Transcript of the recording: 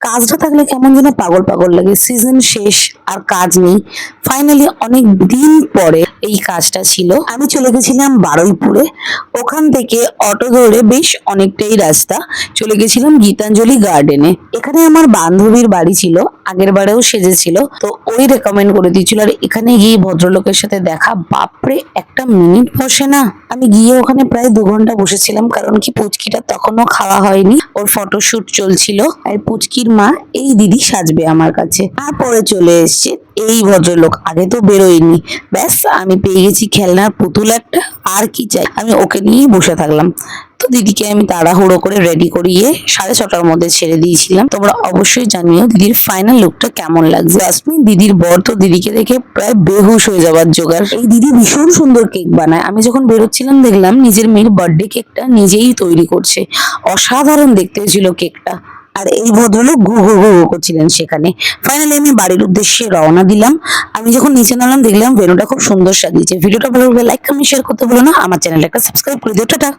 কাজটা থাকলে কেমন যেন পাগল পাগল লাগে। সিজন শেষ আর কাজ নেই। ফাইনালি অনেক দিন পরে এই কাজটা ছিল। আমি চলে গেছিলাম বারুইপুরে। ওখান থেকে অটো ধরে বেশ অনেকটাই রাস্তা চলে গেছিলাম গীতাঞ্জলি গার্ডেনে। এখানে আমার বান্ধবীর বাড়ি ছিল, আগের বারেও সেজেছিল, তো ওই রেকমেন্ড করে দিয়েছিল। আর এখানে গিয়ে ভদ্রলোকের সাথে দেখা, বাপরে একটা মিনিট বসে না। আমি গিয়ে ওখানে প্রায় 2 ঘন্টা বসেছিলাম, কারণ কি পুচকিটা তখনও খাওয়া হয়নি, ওর ফটোশুট চলছিল। আর পুচকির মা এই দিদি সাজবে আমার কাছে। তারপরে চলে এসছে এই ভদ্রলোক, আগে তো বেরোয়নি। ব্যাস আমি পেয়ে গেছি খেলনার পুতুল একটা, আর কি চাই। আমি ওকে নিয়েই বসে থাকলাম। তো দিদিকে আমি তাড়াহুড়ো করে রেডি করিয়ে 6:30টার মধ্যে ছেড়ে দিয়েছিলাম। তোমরা অবশ্যই জানিও দিদির ফাইনাল লুকটা কেমন লাগছে। আসমি দিদির বর তো দিদিকে দেখে প্রায় বেহুশ হয়ে যাবার জোগাড়। এই দিদি ভীষণ সুন্দর কেক বানায়। আমি যখন বেরোচ্ছিলাম দেখলাম নিজের মেয়ের বার্থডে কেকটা নিজেই তৈরি করছে। অসাধারণ দেখতে ছিল কেকটা। আর এই ভদ্রলোক ঘু ঘু ঘু ঘু করছিলেন সেখানে। ফাইনালি আমি বাড়ির উদ্দেশ্যে রওনা দিলাম। আমি যখন নিচে নামলাম দেখলাম ভেন্যুটা খুব সুন্দর সাজিয়েছে। ভিডিওটা ভালো লাগলে লাইক কমেন্ট শেয়ার করতে ভুলো না। আমার চ্যানেলটা একটা সাবস্ক্রাইব করে দিও। টাটা।